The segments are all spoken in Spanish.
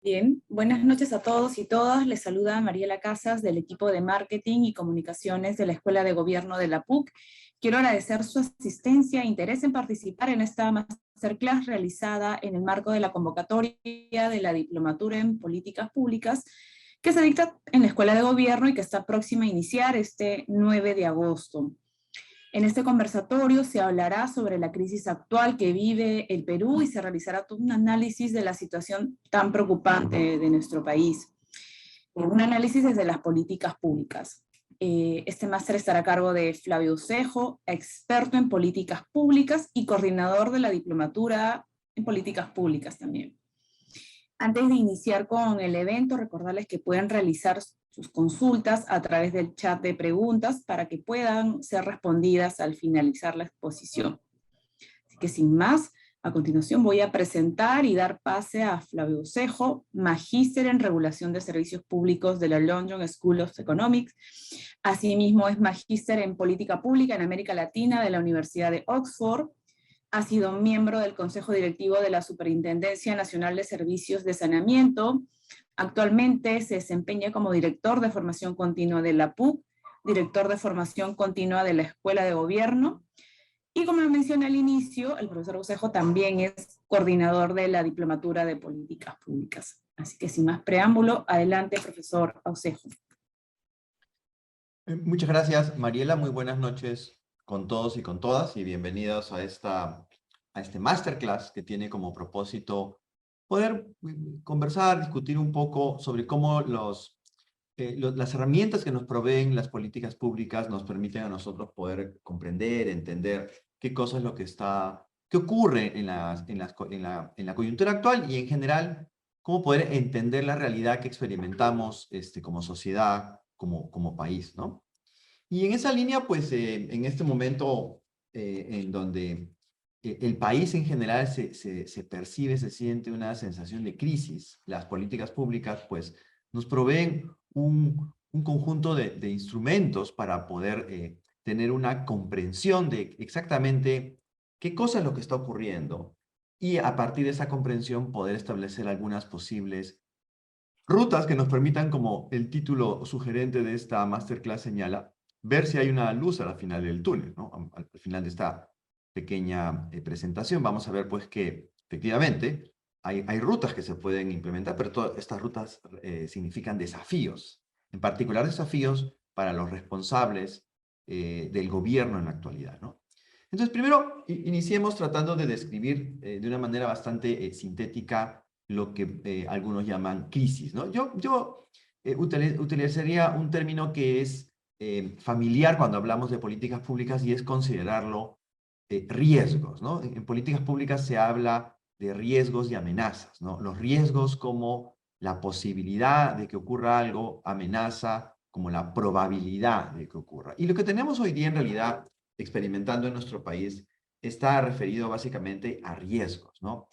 Bien, buenas noches a todos y todas. Les saluda Mariela Casas del equipo de Marketing y Comunicaciones de la Escuela de Gobierno de la PUC. Quiero agradecer su asistencia e interés en participar en esta masterclass realizada en el marco de la convocatoria de la Diplomatura en Políticas Públicas que se dicta en la Escuela de Gobierno y que está próxima a iniciar este 9 de agosto. En este conversatorio se hablará sobre la crisis actual que vive el Perú y se realizará todo un análisis de la situación tan preocupante de nuestro país. Un análisis desde las políticas públicas. Este máster estará a cargo de Flavio Cejo, experto en políticas públicas y coordinador de la diplomatura en políticas públicas también. Antes de iniciar con el evento, recordarles que pueden realizar sus consultas a través del chat de preguntas para que puedan ser respondidas al finalizar la exposición. Así que sin más, a continuación voy a presentar y dar pase a Flavio Cejo, magíster en regulación de servicios públicos de la London School of Economics. Asimismo es magíster en política pública en América Latina de la Universidad de Oxford. Ha sido miembro del Consejo Directivo de la Superintendencia Nacional de Servicios de Saneamiento. Actualmente se desempeña como director de formación continua de la PUC, director de formación continua de la Escuela de Gobierno, y como lo mencioné al inicio, el profesor Ucejo también es coordinador de la Diplomatura de Políticas Públicas. Así que sin más preámbulo, adelante, profesor Ucejo. Muchas gracias, Mariela. Muy buenas noches con todos y con todas y bienvenidos a este masterclass que tiene como propósito poder conversar, discutir un poco sobre cómo las herramientas que nos proveen las políticas públicas nos permiten a nosotros poder comprender, entender qué cosa es lo que qué ocurre en la coyuntura actual y en general cómo poder entender la realidad que experimentamos como sociedad, como país, ¿no? Y en esa línea, pues, en este momento en donde el país en general se percibe, se siente una sensación de crisis, las políticas públicas, pues, nos proveen un conjunto de instrumentos para poder tener una comprensión de exactamente qué cosa es lo que está ocurriendo y a partir de esa comprensión poder establecer algunas posibles rutas que nos permitan, como el título sugerente de esta masterclass señala, ver si hay una luz al final del túnel, ¿no? Al final de esta pequeña presentación vamos a ver pues que efectivamente hay rutas que se pueden implementar, pero todas estas rutas significan desafíos, en particular desafíos para los responsables del gobierno en la actualidad, ¿no? Entonces, primero, iniciemos tratando de describir de una manera bastante sintética lo que algunos llaman crisis, ¿no? Yo utilizaría un término que es familiar cuando hablamos de políticas públicas y es considerarlo riesgos, ¿no? En políticas públicas se habla de riesgos y amenazas, ¿no? Los riesgos como la posibilidad de que ocurra algo, amenaza como la probabilidad de que ocurra. Y lo que tenemos hoy día en realidad experimentando en nuestro país está referido básicamente a riesgos, ¿no?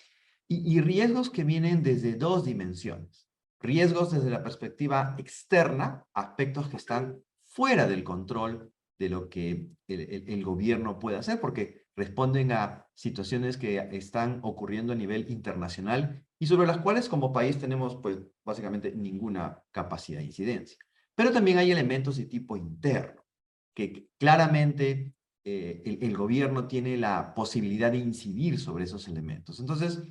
Y riesgos que vienen desde dos dimensiones. Riesgos desde la perspectiva externa, aspectos que están fuera del control de lo que el gobierno puede hacer, porque responden a situaciones que están ocurriendo a nivel internacional y sobre las cuales como país tenemos pues básicamente ninguna capacidad de incidencia. Pero también hay elementos de tipo interno, que claramente el gobierno tiene la posibilidad de incidir sobre esos elementos. Entonces,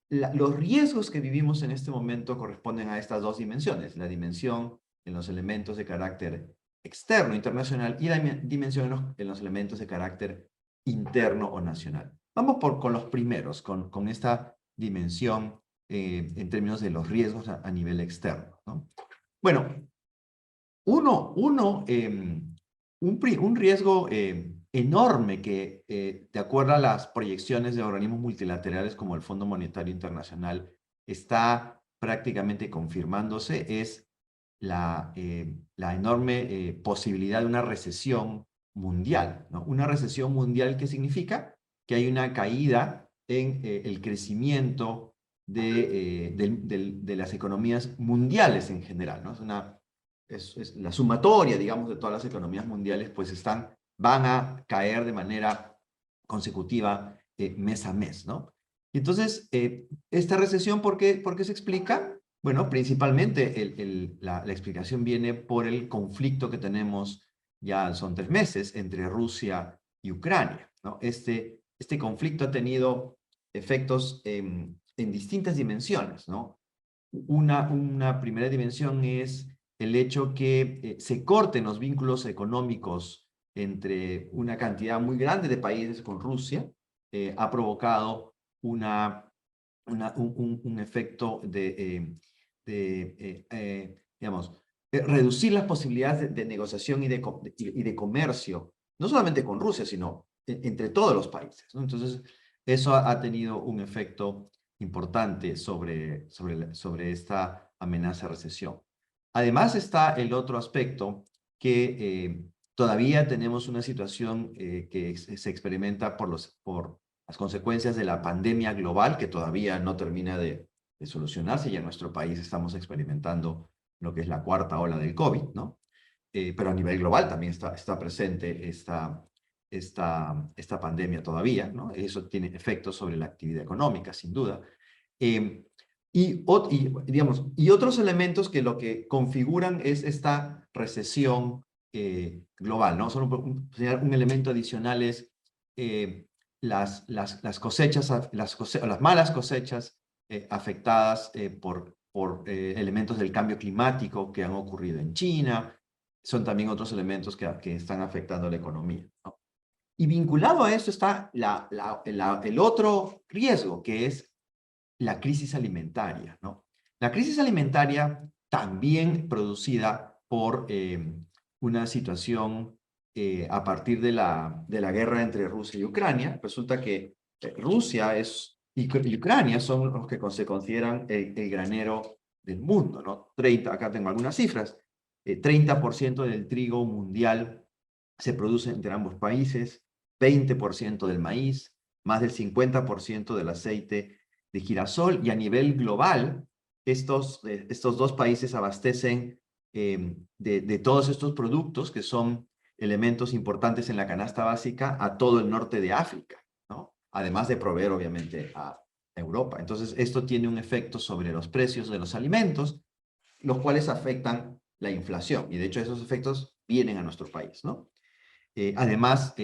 los riesgos que vivimos en este momento corresponden a estas dos dimensiones, la dimensión en los elementos de carácter externo, internacional, y la dimensión en los elementos de carácter interno o nacional. Vamos con los primeros, con esta dimensión en términos de los riesgos a nivel externo, ¿no? Bueno, un riesgo enorme que, de acuerdo a las proyecciones de organismos multilaterales como el Fondo Monetario Internacional, está prácticamente confirmándose, es la enorme posibilidad de una recesión mundial, ¿no? Una recesión mundial que significa que hay una caída en el crecimiento de las economías mundiales en general, ¿no? Es la sumatoria, digamos, de todas las economías mundiales, pues van a caer de manera consecutiva mes a mes, ¿no? Y entonces, esta recesión, ¿por qué se explica? Bueno, principalmente la explicación viene por el conflicto que tenemos, ya son 3 meses, entre Rusia y Ucrania, ¿no? Este conflicto ha tenido efectos en distintas dimensiones, ¿no? Una primera dimensión es el hecho que se corten los vínculos económicos entre una cantidad muy grande de países con Rusia, ha provocado un efecto digamos, reducir las posibilidades de negociación y de comercio, no solamente con Rusia, sino entre todos los países, ¿no? Entonces, eso ha tenido un efecto importante sobre esta amenaza de recesión. Además está el otro aspecto que todavía tenemos una situación que se experimenta por las consecuencias de la pandemia global, que todavía no termina de solucionarse, y en nuestro país estamos experimentando lo que es la cuarta ola del COVID, ¿no? Pero a nivel global también está presente esta pandemia todavía, ¿no? Eso tiene efectos sobre la actividad económica, sin duda. Eh, y otros elementos que lo que configuran es esta recesión global, ¿no? Un elemento adicional es las cosechas, las malas cosechas afectadas por elementos del cambio climático que han ocurrido en China. Son también otros elementos que están afectando la economía, ¿no? Y vinculado a eso está el otro riesgo, que es la crisis alimentaria, ¿no? La crisis alimentaria también producida por una situación a partir de la guerra entre Rusia y Ucrania. Resulta que Rusia y Ucrania son los que se consideran el granero del mundo, ¿no? Acá tengo algunas cifras. 30% del trigo mundial se produce entre ambos países, 20% del maíz, más del 50% del aceite de girasol, y a nivel global, estos dos países abastecen de todos estos productos, que son elementos importantes en la canasta básica, a todo el norte de África, ¿no? Además de proveer, obviamente, a Europa. Entonces, esto tiene un efecto sobre los precios de los alimentos, los cuales afectan la inflación, y de hecho esos efectos vienen a nuestro país, ¿no? Además,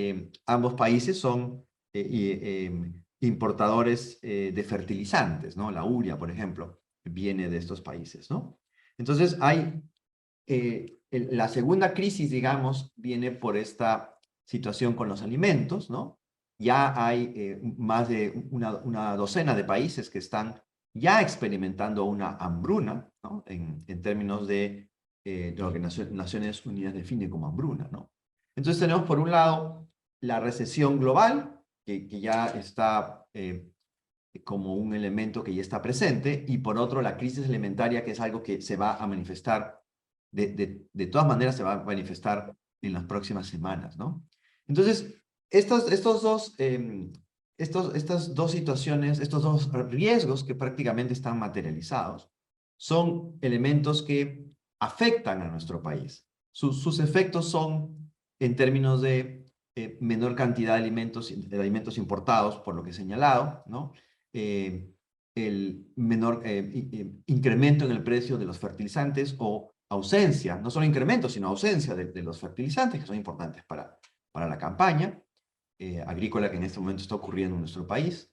ambos países son importadores de fertilizantes, ¿no? La urea, por ejemplo, viene de estos países, ¿no? Entonces, la segunda crisis, digamos, viene por esta situación con los alimentos, ¿no? Ya hay más de una docena de países que están ya experimentando una hambruna, ¿no? En términos de lo que Naciones Unidas define como hambruna, ¿no? Entonces tenemos por un lado la recesión global, que ya está como un elemento que ya está presente, y por otro la crisis alimentaria, que es algo que se va a manifestar, de todas maneras se va a manifestar en las próximas semanas, ¿no? Entonces, estas dos situaciones, estos dos riesgos que prácticamente están materializados, son elementos que afectan a nuestro país. Sus efectos son en términos de menor cantidad de alimentos importados, por lo que he señalado, ¿no? El menor incremento en el precio de los fertilizantes, o ausencia, no solo incremento, sino ausencia de los fertilizantes, que son importantes para la campaña agrícola que en este momento está ocurriendo en nuestro país.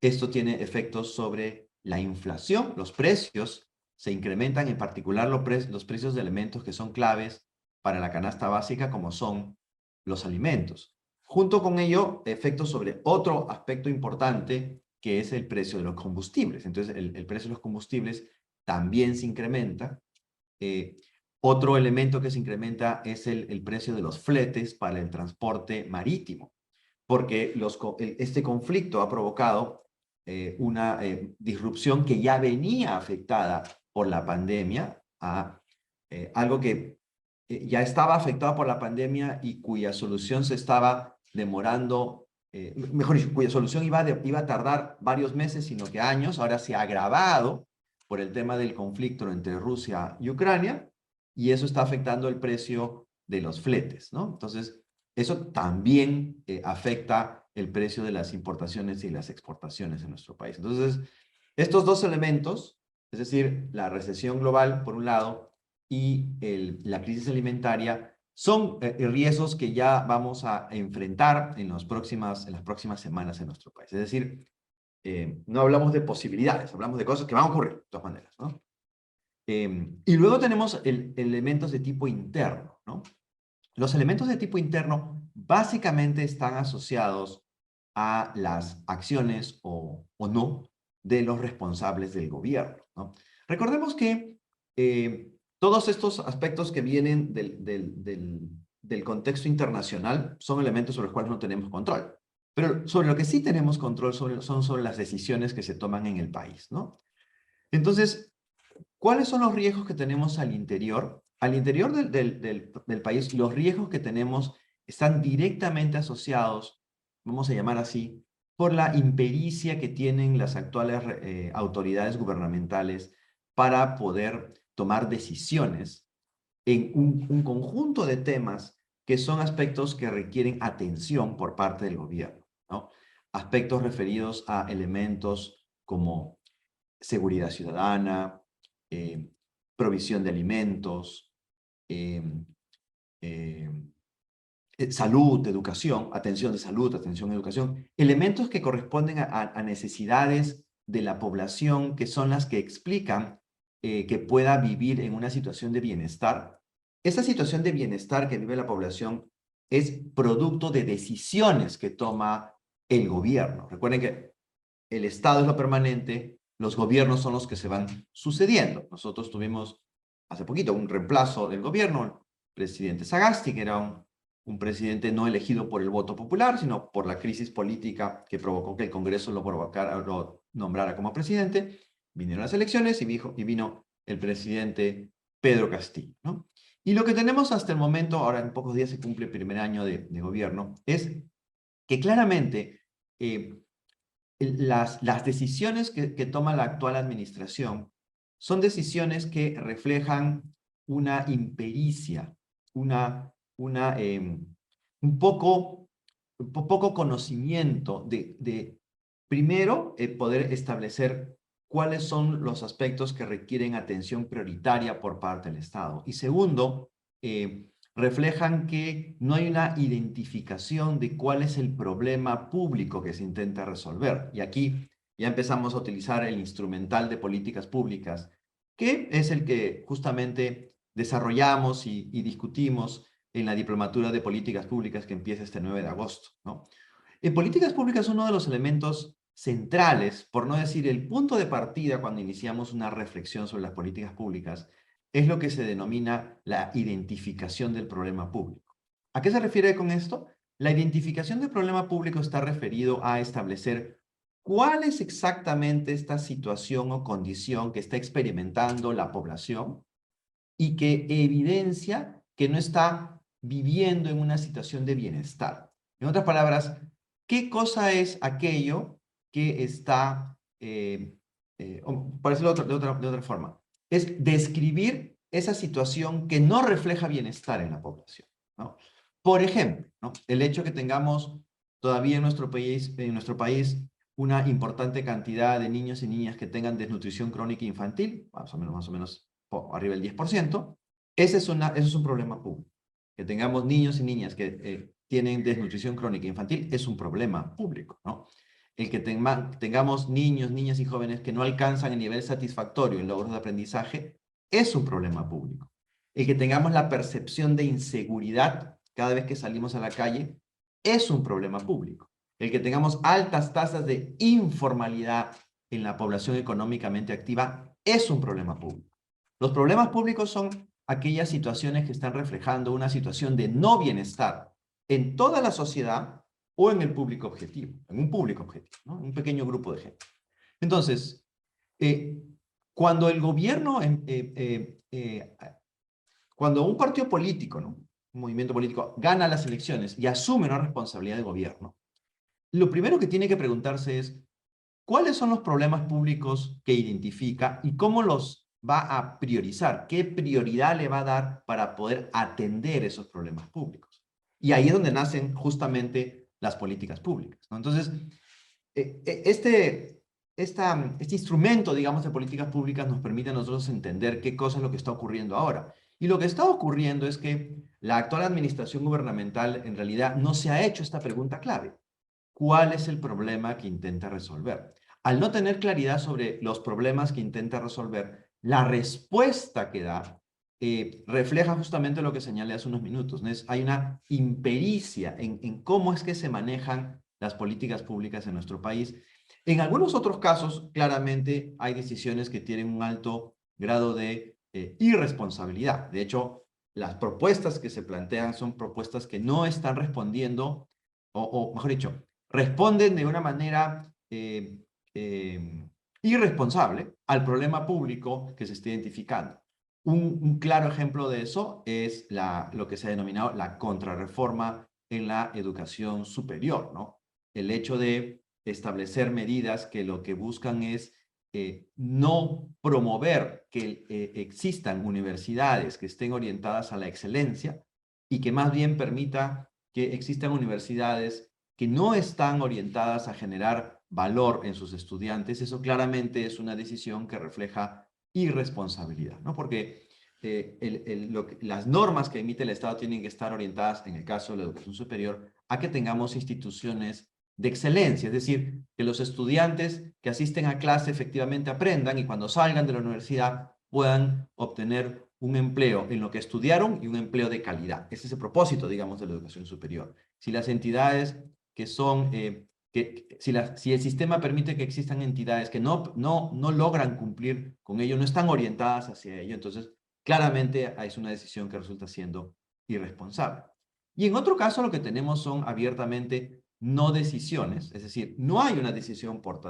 Esto tiene efectos sobre la inflación. Los precios se incrementan, en particular los precios de elementos que son claves para la canasta básica, como son los alimentos. Junto con ello, efectos sobre otro aspecto importante, que es el precio de los combustibles. Entonces, el precio de los combustibles también se incrementa. Otro elemento que se incrementa es el precio de los fletes para el transporte marítimo, porque este conflicto ha provocado una disrupción que ya venía afectada por la pandemia, a algo que ya estaba afectado por la pandemia y cuya solución se estaba demorando, mejor dicho, cuya solución iba a tardar varios meses, sino que años. Ahora se ha agravado por el tema del conflicto entre Rusia y Ucrania, y eso está afectando el precio de los fletes, ¿no? Entonces, eso también afecta el precio de las importaciones y las exportaciones en nuestro país. Entonces, estos dos elementos es decir, la recesión global, por un lado, y la crisis alimentaria, son riesgos que ya vamos a enfrentar en las próximas semanas en nuestro país. Es decir, no hablamos de posibilidades, hablamos de cosas que van a ocurrir, de todas maneras, ¿no? Y luego tenemos elementos de tipo interno, ¿no? Los elementos de tipo interno básicamente están asociados a las acciones o no de los responsables del gobierno, ¿no? Recordemos que todos estos aspectos que vienen del contexto internacional son elementos sobre los cuales no tenemos control. Pero sobre lo que sí tenemos control son sobre las decisiones que se toman en el país, ¿no? Entonces, ¿cuáles son los riesgos que tenemos al interior? Al interior del país, los riesgos que tenemos están directamente asociados, vamos a llamar así, por la impericia que tienen las actuales autoridades gubernamentales para poder tomar decisiones en un conjunto de temas que son aspectos que requieren atención por parte del gobierno, ¿no? Aspectos referidos a elementos como seguridad ciudadana, eh, provisión de alimentos, eh, eh, salud, educación, atención de salud, atención a educación, elementos que corresponden a necesidades de la población que son las que explican que pueda vivir en una situación de bienestar. Esa situación de bienestar que vive la población es producto de decisiones que toma el gobierno. Recuerden que el Estado es lo permanente, los gobiernos son los que se van sucediendo. Nosotros tuvimos hace poquito un reemplazo del gobierno, el presidente Sagasti, que era un presidente no elegido por el voto popular, sino por la crisis política que provocó que el Congreso lo nombrara como presidente. Vinieron las elecciones y vino el presidente Pedro Castillo, ¿no? Y lo que tenemos hasta el momento, ahora en pocos días se cumple el primer año de gobierno, es que claramente las decisiones que toma la actual administración son decisiones que reflejan una impericia, un poco conocimiento primero, poder establecer cuáles son los aspectos que requieren atención prioritaria por parte del Estado. Y segundo, reflejan que no hay una identificación de cuál es el problema público que se intenta resolver. Y aquí ya empezamos a utilizar el instrumental de políticas públicas, que es el que justamente desarrollamos y discutimos en la Diplomatura de Políticas Públicas que empieza este 9 de agosto, ¿no? En políticas públicas, uno de los elementos centrales, por no decir el punto de partida cuando iniciamos una reflexión sobre las políticas públicas, es lo que se denomina la identificación del problema público. ¿A qué se refiere con esto? La identificación del problema público está referido a establecer cuál es exactamente esta situación o condición que está experimentando la población y que evidencia que no está viviendo en una situación de bienestar. En otras palabras, ¿qué cosa es aquello que está, por decirlo de otra forma, es describir esa situación que no refleja bienestar en la población, ¿no? Por ejemplo, ¿no? El hecho que tengamos todavía en nuestro país una importante cantidad de niños y niñas que tengan desnutrición crónica infantil, más o menos arriba del 10%, ese es un problema público. Que tengamos niños y niñas que tienen desnutrición crónica infantil es un problema público, ¿no? El que tengamos niños, niñas y jóvenes que no alcanzan el nivel satisfactorio en logros de aprendizaje es un problema público. El que tengamos la percepción de inseguridad cada vez que salimos a la calle es un problema público. El que tengamos altas tasas de informalidad en la población económicamente activa es un problema público. Los problemas públicos son aquellas situaciones que están reflejando una situación de no bienestar en toda la sociedad o en el público objetivo, en un público objetivo, ¿no? Un pequeño grupo de gente. Entonces, cuando el gobierno, cuando un partido político, ¿no? Un movimiento político gana las elecciones y asume una responsabilidad de gobierno, lo primero que tiene que preguntarse es, ¿cuáles son los problemas públicos que identifica y cómo los va a priorizar? ¿Qué prioridad le va a dar para poder atender esos problemas públicos? Y ahí es donde nacen justamente las políticas públicas, ¿no? Entonces, este instrumento, digamos, de políticas públicas nos permite a nosotros entender qué cosa es lo que está ocurriendo ahora. Y lo que está ocurriendo es que la actual administración gubernamental en realidad no se ha hecho esta pregunta clave. ¿Cuál es el problema que intenta resolver? Al no tener claridad sobre los problemas que intenta resolver, la respuesta que da refleja justamente lo que señalé hace unos minutos, ¿no? Hay una impericia en cómo es que se manejan las políticas públicas en nuestro país. En algunos otros casos, claramente, hay decisiones que tienen un alto grado de irresponsabilidad. De hecho, las propuestas que se plantean son propuestas que no están respondiendo, o mejor dicho, responden de una manera irresponsable al problema público que se está identificando. Un claro ejemplo de eso es lo que se ha denominado la contrarreforma en la educación superior, ¿no? El hecho de establecer medidas que lo que buscan es no promover que existan universidades que estén orientadas a la excelencia y que más bien permita que existan universidades que no están orientadas a generar valor en sus estudiantes. Eso claramente es una decisión que refleja irresponsabilidad, ¿no? Porque las normas que emite el Estado tienen que estar orientadas, en el caso de la educación superior, a que tengamos instituciones de excelencia, es decir, que los estudiantes que asisten a clase efectivamente aprendan y cuando salgan de la universidad puedan obtener un empleo en lo que estudiaron y un empleo de calidad. Ese es el propósito, digamos, de la educación superior. Si las entidades que son, si el sistema permite que existan entidades que no logran cumplir con ello, no están orientadas hacia ello, entonces claramente es una decisión que resulta siendo irresponsable. Y en otro caso lo que tenemos son abiertamente no decisiones, es decir, no hay una decisión por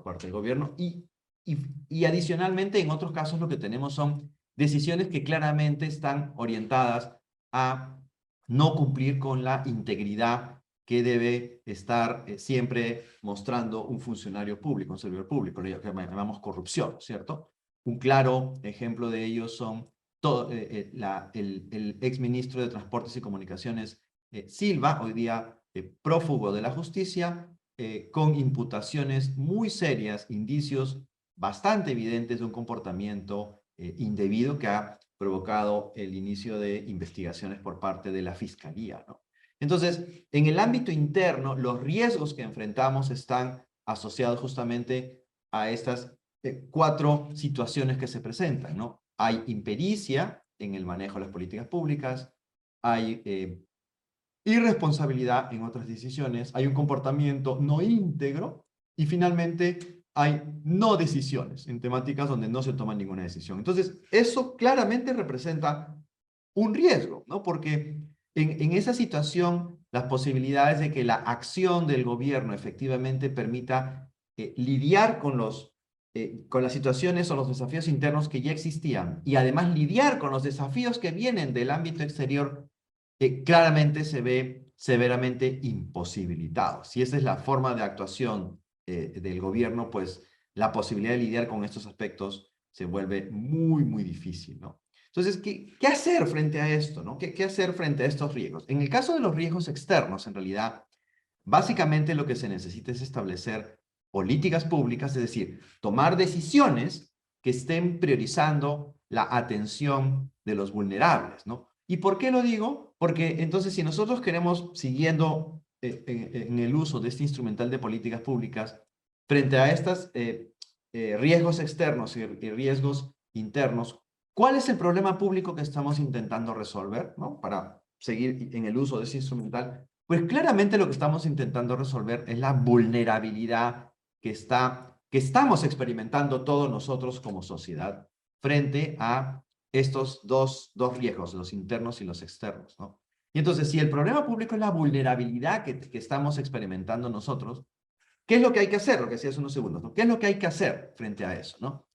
parte del gobierno y adicionalmente en otros casos lo que tenemos son decisiones que claramente están orientadas a no cumplir con la integridad que debe estar siempre mostrando un funcionario público, un servidor público, lo que llamamos corrupción, ¿cierto? Un claro ejemplo de ello son el exministro de Transportes y Comunicaciones, Silva, hoy día prófugo de la justicia, con imputaciones muy serias, indicios bastante evidentes de un comportamiento indebido que ha provocado el inicio de investigaciones por parte de la Fiscalía, ¿no? Entonces, en el ámbito interno, los riesgos que enfrentamos están asociados justamente a estas cuatro situaciones que se presentan, ¿no? Hay impericia en el manejo de las políticas públicas, hay irresponsabilidad en otras decisiones, hay un comportamiento no íntegro y finalmente hay no decisiones en temáticas donde no se toma ninguna decisión. Entonces, eso claramente representa un riesgo, ¿no? Porque en esa situación, las posibilidades de que la acción del gobierno efectivamente permita lidiar con las situaciones o los desafíos internos que ya existían y además lidiar con los desafíos que vienen del ámbito exterior, claramente se ve severamente imposibilitado. Si esa es la forma de actuación del gobierno, pues la posibilidad de lidiar con estos aspectos se vuelve muy, muy difícil, ¿no? Entonces, ¿qué hacer frente a esto, ¿no? ¿Qué hacer frente a estos riesgos? En el caso de los riesgos externos, en realidad, básicamente lo que se necesita es establecer políticas públicas, es decir, tomar decisiones que estén priorizando la atención de los vulnerables, ¿no? ¿Y por qué lo digo? Porque entonces si nosotros queremos, siguiendo en el uso de este instrumental de políticas públicas, frente a estos riesgos externos y riesgos internos, ¿cuál es el problema público que estamos intentando resolver, ¿no? Para seguir en el uso de ese instrumental. Pues claramente lo que estamos intentando resolver es la vulnerabilidad que estamos experimentando todos nosotros como sociedad frente a estos dos riesgos, los internos y los externos, ¿no? Y entonces, si el problema público es la vulnerabilidad que estamos experimentando nosotros, ¿qué es lo que hay que hacer? Lo que decía hace unos segundos, ¿no? ¿Qué es lo que hay que hacer frente a eso, ¿no?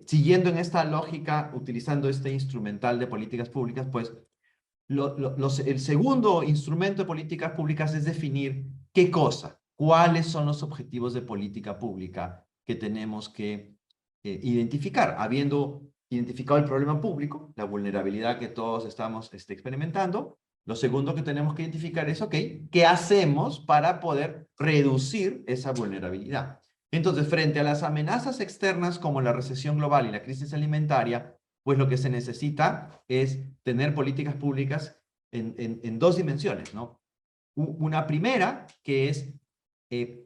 Siguiendo en esta lógica, utilizando este instrumental de políticas públicas, pues el segundo instrumento de políticas públicas es definir qué cosa, cuáles son los objetivos de política pública que tenemos que identificar. Habiendo identificado el problema público, la vulnerabilidad que todos estamos experimentando, lo segundo que tenemos que identificar es, ok, ¿qué hacemos para poder reducir esa vulnerabilidad? Entonces, frente a las amenazas externas como la recesión global y la crisis alimentaria, pues lo que se necesita es tener políticas públicas en dos dimensiones, ¿no? Una primera, que es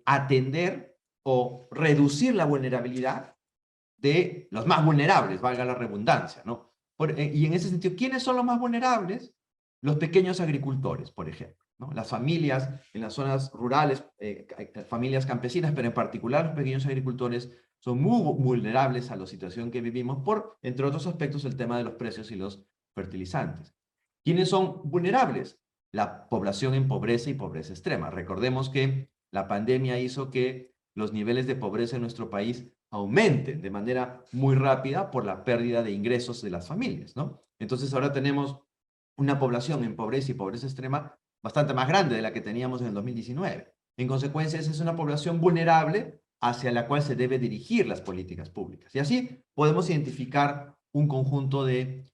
atender o reducir la vulnerabilidad de los más vulnerables, valga la redundancia, ¿no? Y en ese sentido, ¿quiénes son los más vulnerables? Los pequeños agricultores, por ejemplo, ¿no? Las familias en las zonas rurales, familias campesinas, pero en particular los pequeños agricultores son muy vulnerables a la situación que vivimos por, entre otros aspectos, el tema de los precios y los fertilizantes. ¿Quiénes son vulnerables? La población en pobreza y pobreza extrema. Recordemos que la pandemia hizo que los niveles de pobreza en nuestro país aumenten de manera muy rápida por la pérdida de ingresos de las familias, ¿no? Entonces ahora tenemos una población en pobreza y pobreza extrema bastante más grande de la que teníamos en el 2019. En consecuencia, esa es una población vulnerable hacia la cual se debe dirigir las políticas públicas. Y así podemos identificar un conjunto de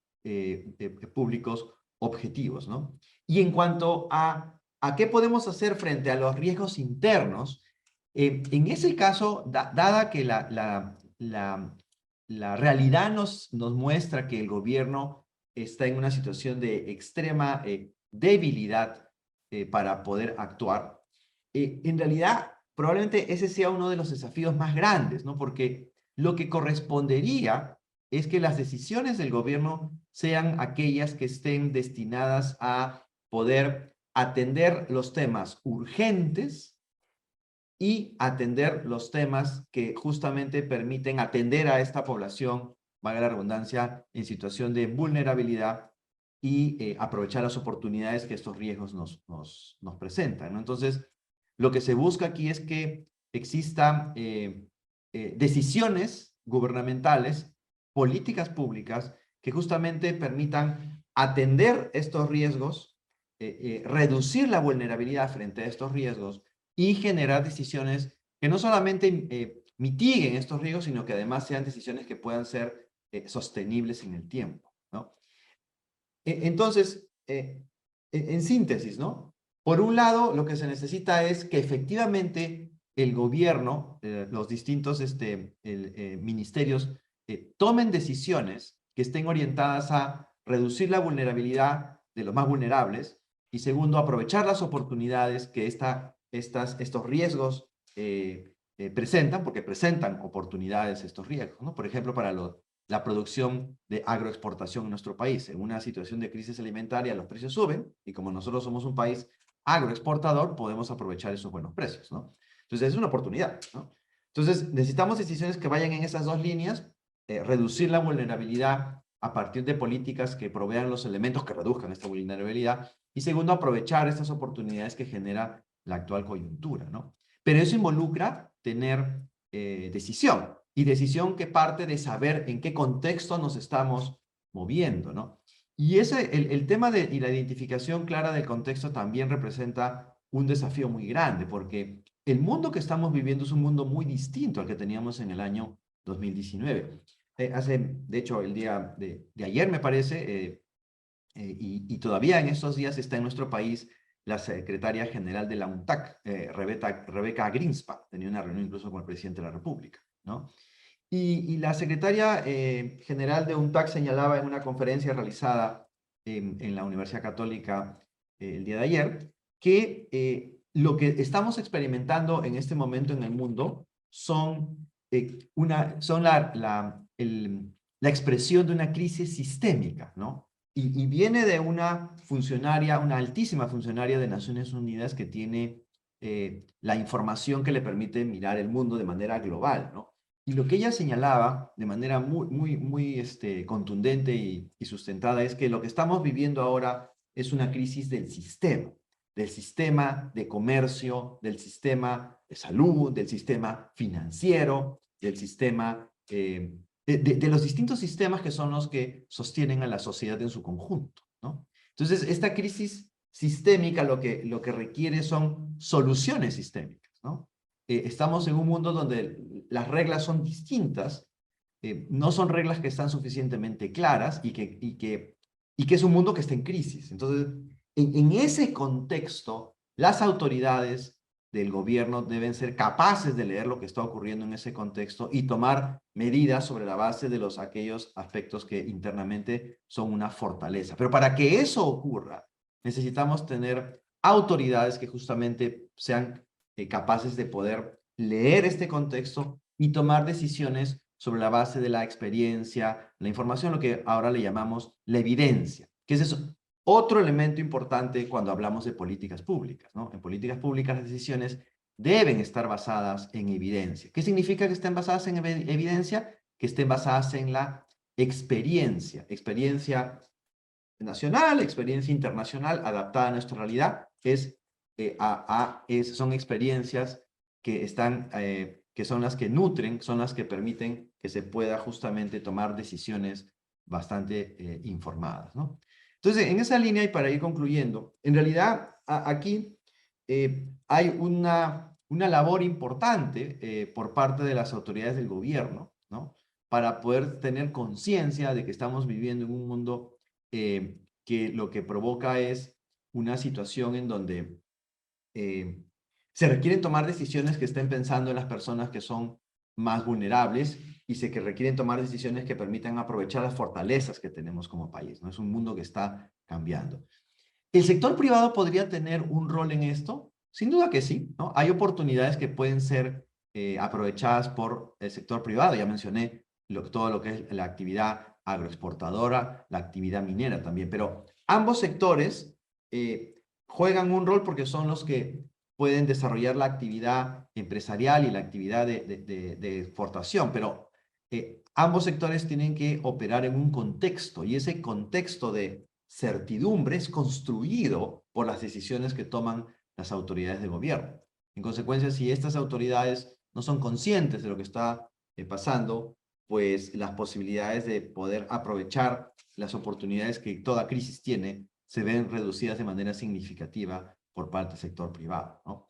públicos objetivos, ¿no? Y en cuanto a qué podemos hacer frente a los riesgos internos, en ese caso, dada que la realidad nos muestra que el gobierno está en una situación de extrema debilidad para poder actuar, en realidad probablemente ese sea uno de los desafíos más grandes, ¿no? Porque lo que correspondería es que las decisiones del gobierno sean aquellas que estén destinadas a poder atender los temas urgentes y atender los temas que justamente permiten atender a esta población, valga la redundancia, en situación de vulnerabilidad y aprovechar las oportunidades que estos riesgos nos presentan, ¿no? Entonces, lo que se busca aquí es que existan decisiones gubernamentales, políticas públicas, que justamente permitan atender estos riesgos, reducir la vulnerabilidad frente a estos riesgos y generar decisiones que no solamente mitiguen estos riesgos, sino que además sean decisiones que puedan ser sostenibles en el tiempo, ¿no? Entonces, en síntesis, ¿no? Por un lado, lo que se necesita es que efectivamente el gobierno, los distintos ministerios, tomen decisiones que estén orientadas a reducir la vulnerabilidad de los más vulnerables y segundo, aprovechar las oportunidades que estos riesgos presentan, porque presentan oportunidades estos riesgos, ¿no? Por ejemplo, para la producción de agroexportación en nuestro país. En una situación de crisis alimentaria, los precios suben y como nosotros somos un país agroexportador, podemos aprovechar esos buenos precios, ¿no? Entonces, es una oportunidad, ¿no? Entonces, necesitamos decisiones que vayan en esas dos líneas, reducir la vulnerabilidad a partir de políticas que provean los elementos que reduzcan esta vulnerabilidad y segundo, aprovechar estas oportunidades que genera la actual coyuntura, ¿no? Pero eso involucra tener decisión, y decisión que parte de saber en qué contexto nos estamos moviendo, ¿no? Y el tema y la identificación clara del contexto también representa un desafío muy grande, porque el mundo que estamos viviendo es un mundo muy distinto al que teníamos en el año 2019. De hecho, el día de ayer, me parece, y todavía en estos días está en nuestro país la secretaria general de la UNTAC, Rebeca Greenspan, tenía una reunión incluso con el presidente de la República, ¿no? Y la secretaria general de UNTAC señalaba en una conferencia realizada en la Universidad Católica el día de ayer, que lo que estamos experimentando en este momento en el mundo son la expresión de una crisis sistémica, ¿no? Y viene de una funcionaria, una altísima funcionaria de Naciones Unidas que tiene la información que le permite mirar el mundo de manera global, ¿no? Y lo que ella señalaba de manera muy contundente y sustentada es que lo que estamos viviendo ahora es una crisis del sistema de comercio, del sistema de salud, del sistema financiero, del sistema de los distintos sistemas que son los que sostienen a la sociedad en su conjunto, ¿no? Entonces, esta crisis sistémica lo que requiere son soluciones sistémicas, ¿no? Estamos en un mundo donde las reglas son distintas, no son reglas que están suficientemente claras y que es un mundo que está en crisis. Entonces, en ese contexto, las autoridades del gobierno deben ser capaces de leer lo que está ocurriendo en ese contexto y tomar medidas sobre la base de aquellos aspectos que internamente son una fortaleza. Pero para que eso ocurra, necesitamos tener autoridades que justamente sean capaces de poder leer este contexto y tomar decisiones sobre la base de la experiencia, la información, lo que ahora le llamamos la evidencia. ¿Qué es eso? Otro elemento importante cuando hablamos de políticas públicas, ¿no? En políticas públicas las decisiones deben estar basadas en evidencia. ¿Qué significa que estén basadas en evidencia? Que estén basadas en la experiencia nacional, experiencia internacional adaptada a nuestra realidad. Son experiencias que que son las que nutren, son las que permiten que se pueda justamente tomar decisiones bastante informadas, ¿no? Entonces, en esa línea y para ir concluyendo, en realidad aquí hay una labor importante por parte de las autoridades del gobierno, ¿no? Para poder tener conciencia de que estamos viviendo en un mundo que lo que provoca es una situación en donde se requieren tomar decisiones que estén pensando en las personas que son más vulnerables y que requieren tomar decisiones que permitan aprovechar las fortalezas que tenemos como país, ¿no? Es un mundo que está cambiando. ¿El sector privado podría tener un rol en esto? Sin duda que sí, ¿no? Hay oportunidades que pueden ser aprovechadas por el sector privado. Ya mencioné todo lo que es la actividad agroexportadora, la actividad minera también, pero ambos sectores juegan un rol porque son los que pueden desarrollar la actividad empresarial y la actividad de exportación, pero ambos sectores tienen que operar en un contexto y ese contexto de certidumbre es construido por las decisiones que toman las autoridades de gobierno. En consecuencia, si estas autoridades no son conscientes de lo que está pasando, pues las posibilidades de poder aprovechar las oportunidades que toda crisis tiene se ven reducidas de manera significativa por parte del sector privado, ¿no?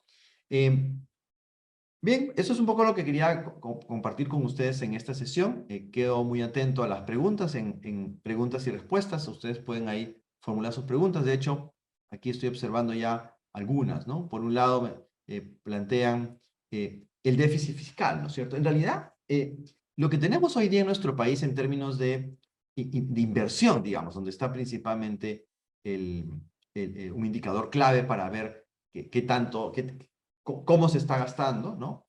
Bien, eso es un poco lo que quería compartir con ustedes en esta sesión. Quedo muy atento a las preguntas, en preguntas y respuestas. Ustedes pueden ahí formular sus preguntas. De hecho, aquí estoy observando ya algunas, ¿no? Por un lado, plantean el déficit fiscal, ¿no es cierto? En realidad, lo que tenemos hoy día en nuestro país en términos de inversión, digamos, donde está principalmente un indicador clave para ver cómo se está gastando, ¿no?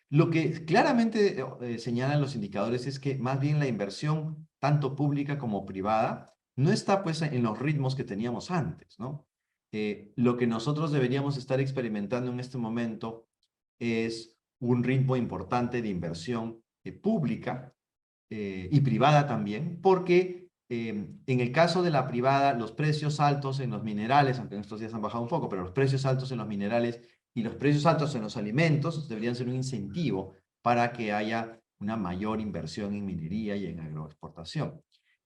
Lo que claramente señalan los indicadores es que más bien la inversión, tanto pública como privada, no está pues en los ritmos que teníamos antes, ¿no? Lo que nosotros deberíamos estar experimentando en este momento es un ritmo importante de inversión pública y privada también, porque en el caso de la privada, los precios altos en los minerales, aunque en estos días han bajado un poco, pero los precios altos en los minerales y los precios altos en los alimentos deberían ser un incentivo para que haya una mayor inversión en minería y en agroexportación.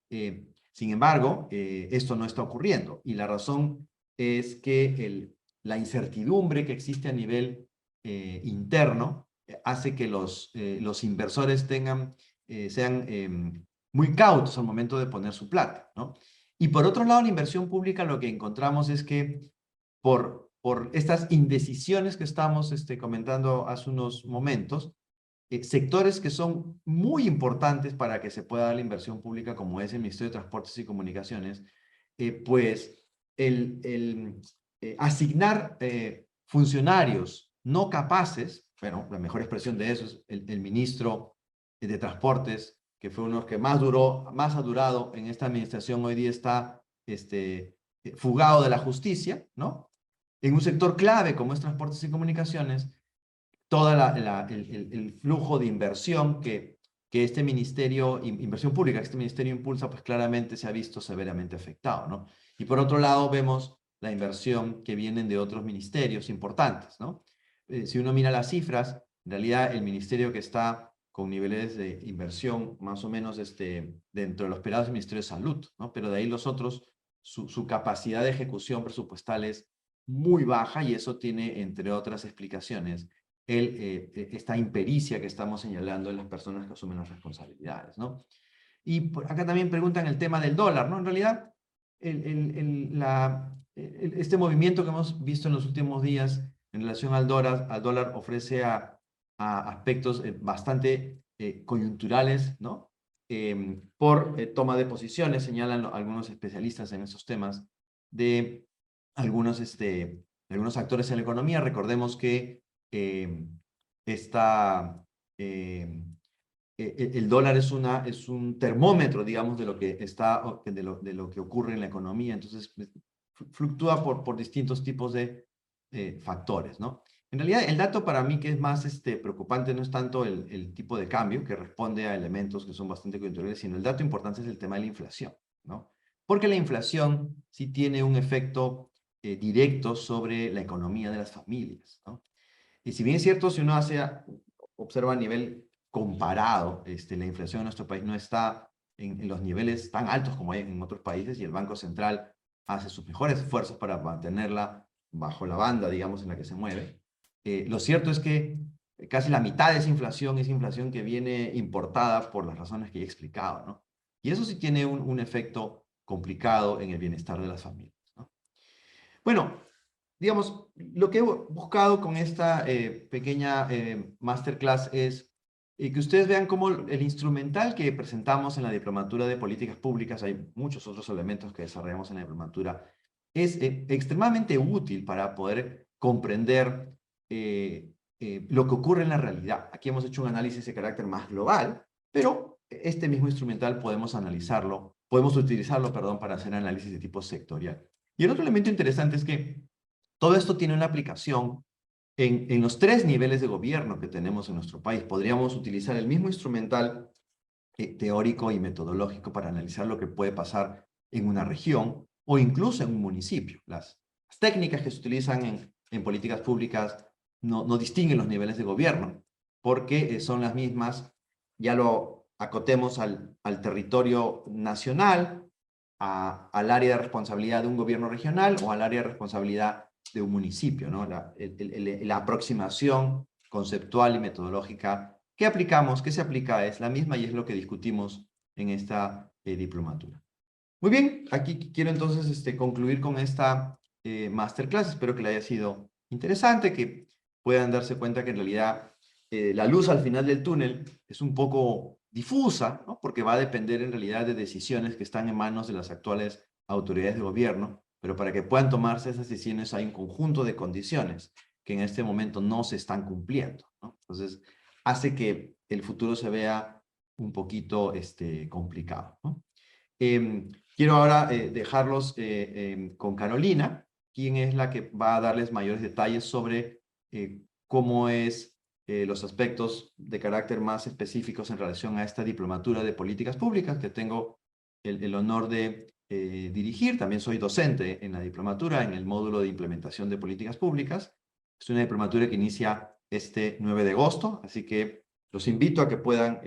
Sin embargo, esto no está ocurriendo y la razón es que la incertidumbre que existe a nivel interno hace que los inversores sean muy cautos al momento de poner su plata, ¿no? Y por otro lado, la inversión pública lo que encontramos es que por estas indecisiones que estamos comentando hace unos momentos, sectores que son muy importantes para que se pueda dar la inversión pública, como es el Ministerio de Transportes y Comunicaciones, pues asignar funcionarios no capaces, bueno, la mejor expresión de eso es el ministro de Transportes, que fue uno de los que más ha durado en esta administración, hoy día está fugado de la justicia, ¿no? En un sector clave como es transportes y comunicaciones, todo el flujo de inversión que este ministerio, inversión pública, que este ministerio impulsa, pues claramente se ha visto severamente afectado, ¿no? Y por otro lado vemos la inversión que vienen de otros ministerios importantes, ¿no? Si uno mira las cifras, en realidad el ministerio que está con niveles de inversión más o menos dentro de los esperados es el Ministerio de Salud, ¿no? Pero de ahí los otros, su capacidad de ejecución presupuestal es muy baja y eso tiene, entre otras explicaciones, esta impericia que estamos señalando en las personas que asumen las responsabilidades, ¿no? Y acá también preguntan el tema del dólar, ¿no? En realidad, este movimiento que hemos visto en los últimos días en relación al dólar ofrece a aspectos bastante coyunturales, ¿no? Por toma de posiciones, señalan algunos especialistas en esos temas, de algunos actores en la economía. Recordemos que el dólar es un termómetro, digamos, de lo que de lo que ocurre en la economía. Entonces, fluctúa por distintos tipos de factores, ¿no? En realidad, el dato para mí que es más preocupante no es tanto el tipo de cambio, que responde a elementos que son bastante coyunturales, sino el dato importante es el tema de la inflación, ¿no? Porque la inflación sí tiene un efecto directo sobre la economía de las familias, ¿no? Y si bien es cierto, si uno observa a nivel comparado, la inflación en nuestro país no está en los niveles tan altos como hay en otros países, y el Banco Central hace sus mejores esfuerzos para mantenerla bajo la banda, digamos, en la que se mueve. Lo cierto es que casi la mitad de esa inflación es inflación que viene importada por las razones que ya he explicado, ¿no? Y eso sí tiene un efecto complicado en el bienestar de las familias, ¿no? Bueno, digamos, lo que he buscado con esta pequeña masterclass es que ustedes vean cómo el instrumental que presentamos en la Diplomatura de Políticas Públicas, hay muchos otros elementos que desarrollamos en la diplomatura, es extremadamente útil para poder comprender lo que ocurre en la realidad. Aquí hemos hecho un análisis de carácter más global, pero este mismo instrumental podemos utilizarlo, perdón, para hacer análisis de tipo sectorial. Y el otro elemento interesante es que todo esto tiene una aplicación en los 3 niveles de gobierno que tenemos en nuestro país. Podríamos utilizar el mismo instrumental teórico y metodológico para analizar lo que puede pasar en una región o incluso en un municipio. Las técnicas que se utilizan en políticas públicas no distinguen los niveles de gobierno, porque son las mismas, ya lo acotemos al territorio nacional, al área de responsabilidad de un gobierno regional o al área de responsabilidad de un municipio, ¿no? La aproximación conceptual y metodológica que aplicamos, que se aplica, es la misma y es lo que discutimos en esta diplomatura. Muy bien, aquí quiero entonces concluir con esta masterclass. Espero que le haya sido interesante, que puedan darse cuenta que en realidad la luz al final del túnel es un poco difusa, ¿no? Porque va a depender en realidad de decisiones que están en manos de las actuales autoridades de gobierno, pero para que puedan tomarse esas decisiones hay un conjunto de condiciones que en este momento no se están cumpliendo, ¿no? Entonces, hace que el futuro se vea un poquito complicado, ¿no? Quiero ahora dejarlos con Carolina, quien es la que va a darles mayores detalles sobre cómo es los aspectos de carácter más específicos en relación a esta diplomatura de políticas públicas que tengo el honor de dirigir. También soy docente en la diplomatura en el módulo de implementación de políticas públicas. Es una diplomatura que inicia este 9 de agosto, así que los invito a que puedan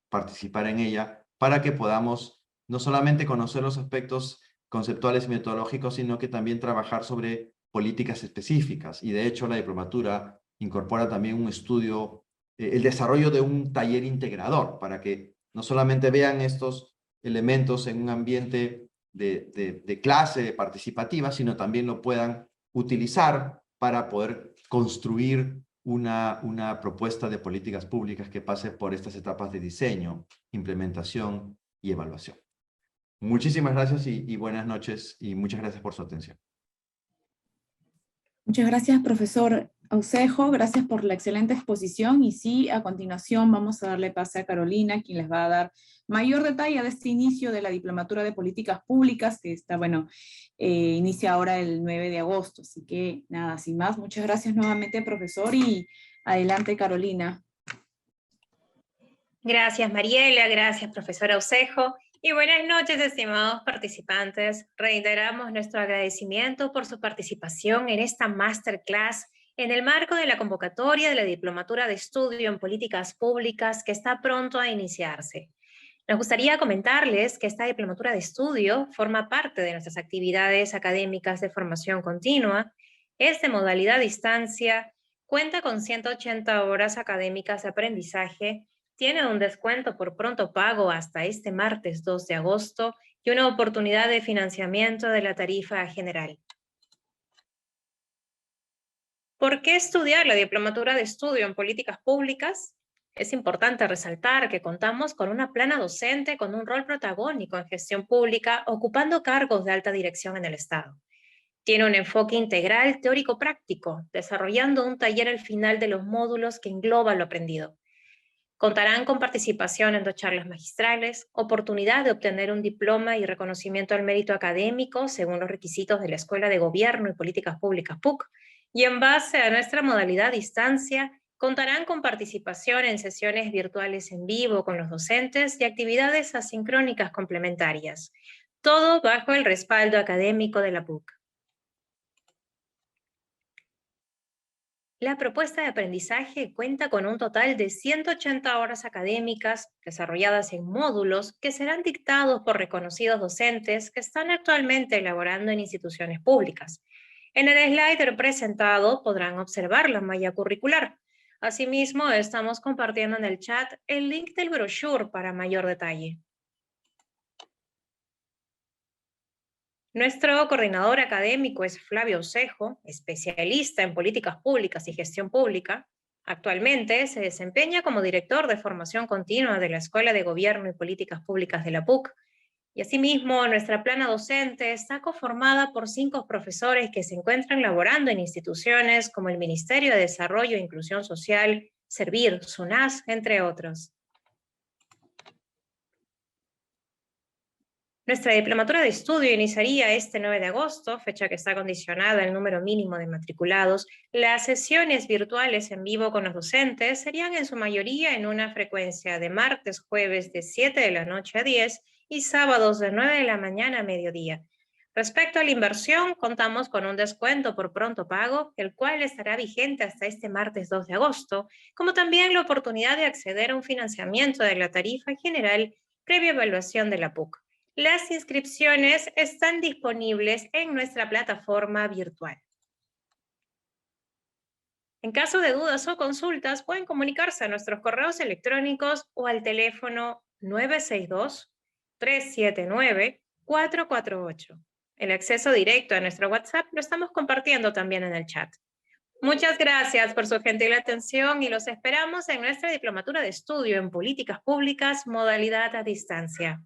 participar en ella para que podamos no solamente conocer los aspectos conceptuales y metodológicos, sino que también trabajar sobre políticas específicas. Y de hecho la diplomatura incorpora también un estudio, el desarrollo de un taller integrador, para que no solamente vean estos elementos en un ambiente de clase participativa, sino también lo puedan utilizar para poder construir una propuesta de políticas públicas que pase por estas etapas de diseño, implementación y evaluación. Muchísimas gracias y buenas noches, y muchas gracias por su atención. Muchas gracias, profesor Aucejo. Gracias por la excelente exposición. Y sí, a continuación vamos a darle pase a Carolina, quien les va a dar mayor detalle de este inicio de la Diplomatura de Políticas Públicas, que está, inicia ahora el 9 de agosto. Así que, nada, sin más, muchas gracias nuevamente, profesor, y adelante, Carolina. Gracias, Mariela. Gracias, profesor Aucejo. Y buenas noches, estimados participantes. Reiteramos nuestro agradecimiento por su participación en esta masterclass en el marco de la convocatoria de la Diplomatura de Estudio en Políticas Públicas que está pronto a iniciarse. Nos gustaría comentarles que esta Diplomatura de Estudio forma parte de nuestras actividades académicas de formación continua, es de modalidad a distancia, cuenta con 180 horas académicas de aprendizaje, tiene un descuento por pronto pago hasta este martes 2 de agosto y una oportunidad de financiamiento de la tarifa general. ¿Por qué estudiar la diplomatura de estudio en políticas públicas? Es importante resaltar que contamos con una plana docente con un rol protagónico en gestión pública, ocupando cargos de alta dirección en el Estado. Tiene un enfoque integral teórico-práctico, desarrollando un taller al final de los módulos que engloba lo aprendido. Contarán con participación en 2 charlas magistrales, oportunidad de obtener un diploma y reconocimiento al mérito académico según los requisitos de la Escuela de Gobierno y Políticas Públicas PUC, y en base a nuestra modalidad a distancia, contarán con participación en sesiones virtuales en vivo con los docentes y actividades asincrónicas complementarias, todo bajo el respaldo académico de la PUC. La propuesta de aprendizaje cuenta con un total de 180 horas académicas desarrolladas en módulos que serán dictados por reconocidos docentes que están actualmente elaborando en instituciones públicas. En el slide presentado podrán observar la malla curricular. Asimismo, estamos compartiendo en el chat el link del brochure para mayor detalle. Nuestro coordinador académico es Flavio Aucejo, especialista en políticas públicas y gestión pública. Actualmente se desempeña como director de formación continua de la Escuela de Gobierno y Políticas Públicas de la PUC. Y asimismo, nuestra plana docente está conformada por 5 profesores que se encuentran laborando en instituciones como el Ministerio de Desarrollo e Inclusión Social, Servir, SUNAS, entre otros. Nuestra diplomatura de estudio iniciaría este 9 de agosto, fecha que está condicionada al número mínimo de matriculados. Las sesiones virtuales en vivo con los docentes serían en su mayoría en una frecuencia de martes, jueves de 7 de la noche a 10 y sábados de 9 de la mañana a mediodía. Respecto a la inversión, contamos con un descuento por pronto pago, el cual estará vigente hasta este martes 2 de agosto, como también la oportunidad de acceder a un financiamiento de la tarifa general previa evaluación de la PUC. Las inscripciones están disponibles en nuestra plataforma virtual. En caso de dudas o consultas, pueden comunicarse a nuestros correos electrónicos o al teléfono 962-379-448. El acceso directo a nuestro WhatsApp lo estamos compartiendo también en el chat. Muchas gracias por su gentil atención y los esperamos en nuestra diplomatura de estudio en políticas públicas, modalidad a distancia.